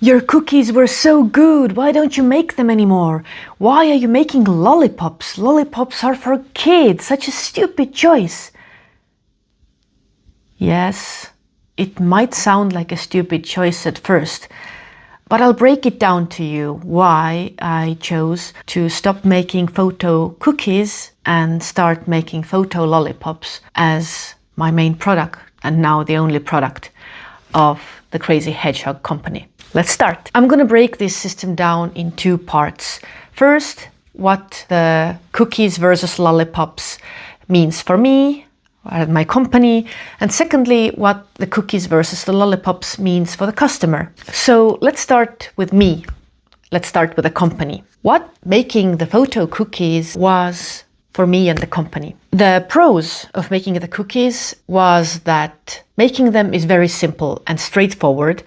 Your cookies were so good, why don't you make them anymore? Why are you making lollipops? Lollipops are for kids, such a stupid choice. Yes, it might sound like a stupid choice at first, but I'll break it down to you why I chose to stop making photo cookies and start making photo lollipops as my main product, and now the only product of the Crazy Hedgehog company. Let's start. I'm going to break this system down in two parts. First, what the cookies versus lollipops means for me at my company, and secondly, what the cookies versus the lollipops means for the customer. So let's start with me. Let's start with the company. What making the photo cookies was for me and the company. The pros of making the cookies was that making them is very simple and straightforward,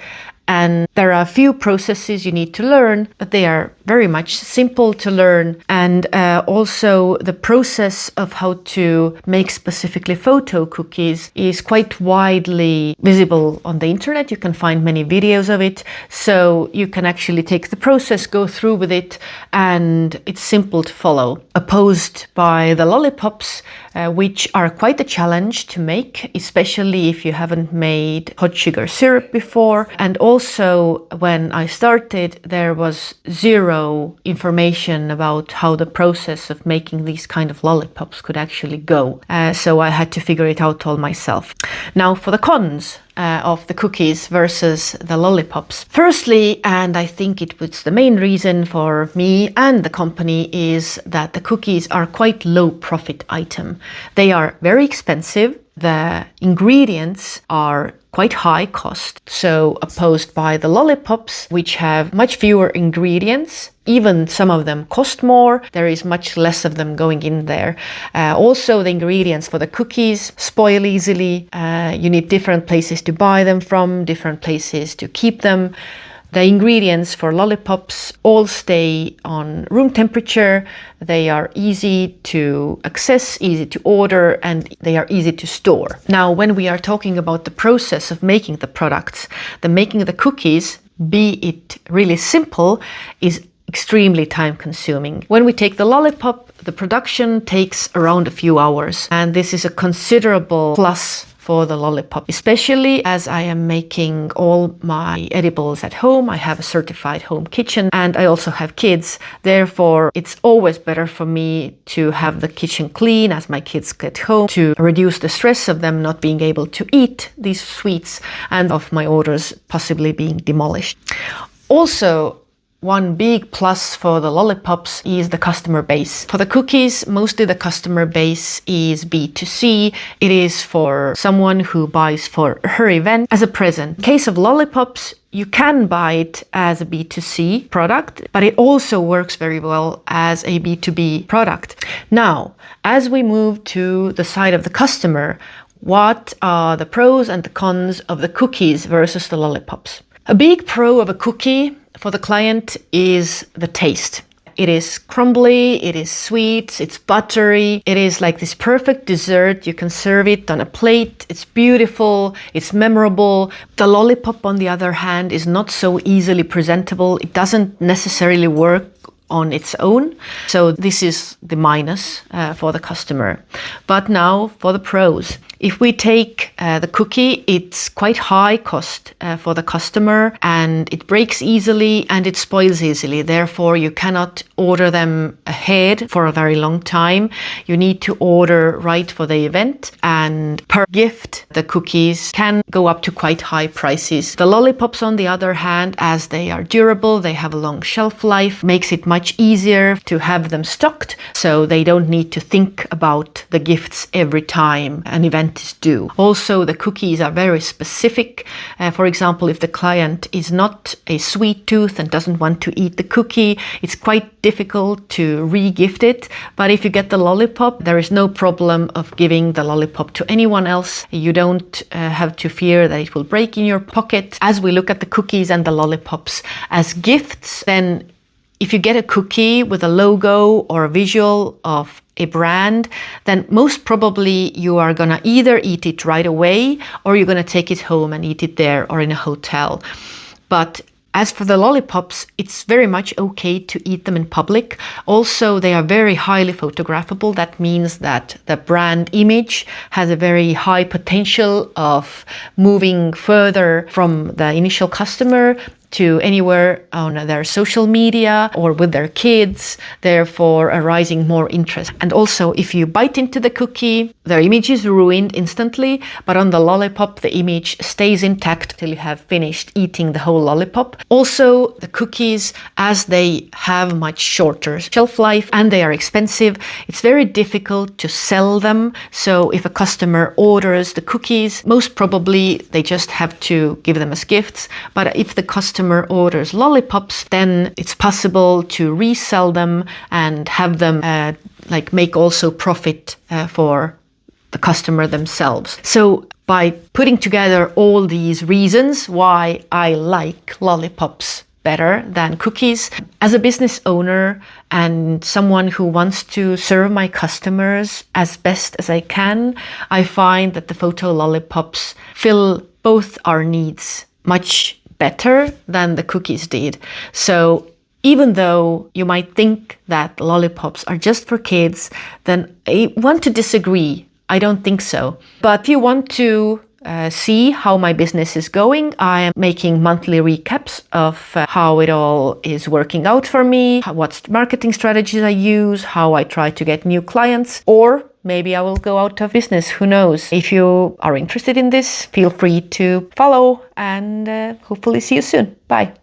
and there are a few processes you need to learn, but they are very much simple to learn. And also the process of how to make specifically photo cookies is quite widely visible on the internet. You can find many videos of it. So you can actually take the process, go through with it, and it's simple to follow. Opposed by the lollipops, which are quite a challenge to make, especially if you haven't made hot sugar syrup before. And also when I started, there was zero information about how the process of making these kind of lollipops could actually go. So I had to figure it out all myself. Now for the cons of the cookies versus the lollipops. Firstly, and I think it was the main reason for me and the company, is that the cookies are quite low profit item. They are very expensive. The ingredients are quite high cost. So opposed by the lollipops, which have much fewer ingredients, even some of them cost more, there is much less of them going in there. Also, the ingredients for the cookies spoil easily. You need different places to buy them from, different places to keep them. The ingredients for lollipops all stay on room temperature. They are easy to access, easy to order, and they are easy to store. Now, when we are talking about the process of making the products, the making the cookies, be it really simple, is extremely time consuming. When we take the lollipop, the production takes around a few hours, and this is a considerable plus for the lollipop, especially as I am making all my edibles at home. I have a certified home kitchen and I also have kids. Therefore, it's always better for me to have the kitchen clean as my kids get home, to reduce the stress of them not being able to eat these sweets and of my orders possibly being demolished. Also, one big plus for the lollipops is the customer base. For the cookies, mostly the customer base is B2C. It is for someone who buys for her event as a present. In case of lollipops, you can buy it as a B2C product, but it also works very well as a B2B product. Now, as we move to the side of the customer, what are the pros and the cons of the cookies versus the lollipops? A big pro of a cookie for the client is the taste. It is crumbly, it is sweet, it's buttery, it is like this perfect dessert. You can serve it on a plate, it's beautiful, it's memorable. The lollipop, on the other hand, is not so easily presentable. It doesn't necessarily work on its own. So this is the minus for the customer. But now for the pros. If we take the cookie, it's quite high cost for the customer, and it breaks easily and it spoils easily. Therefore, you cannot order them ahead for a very long time. You need to order right for the event, and per gift, the cookies can go up to quite high prices. The lollipops, on the other hand, as they are durable, they have a long shelf life, makes it much easier to have them stocked, so they don't need to think about the gifts every time an event is due. Also, the cookies are very specific. For example, if the client is not a sweet tooth and doesn't want to eat the cookie, it's quite difficult to re-gift it. But if you get the lollipop, there is no problem of giving the lollipop to anyone else. You don't have to fear that it will break in your pocket. As we look at the cookies and the lollipops as gifts, then if you get a cookie with a logo or a visual of a brand, then most probably you are gonna either eat it right away or you're gonna take it home and eat it there or in a hotel. But As for the lollipops, it's very much okay to eat them in public. Also, they are very highly photographable. That means that the brand image has a very high potential of moving further from the initial customer to anywhere on their social media or with their kids, therefore arising more interest. And also, if you bite into the cookie, their image is ruined instantly, but on the lollipop, the image stays intact till you have finished eating the whole lollipop. Also, the cookies, as they have much shorter shelf life and they are expensive, it's very difficult to sell them. So if a customer orders the cookies, most probably they just have to give them as gifts. But if the customer orders lollipops, then it's possible to resell them and have them make also profit for the customer themselves. So by putting together all these reasons why I like lollipops better than cookies, as a business owner and someone who wants to serve my customers as best as I can, I find that the photo lollipops fill both our needs much better than the cookies did. So even though you might think that lollipops are just for kids, then I want to disagree. I don't think so. But if you want to see how my business is going, I am making monthly recaps of how it all is working out for me, what marketing strategies I use, how I try to get new clients, or maybe I will go out of business, who knows. If you are interested in this, feel free to follow and hopefully see you soon. Bye.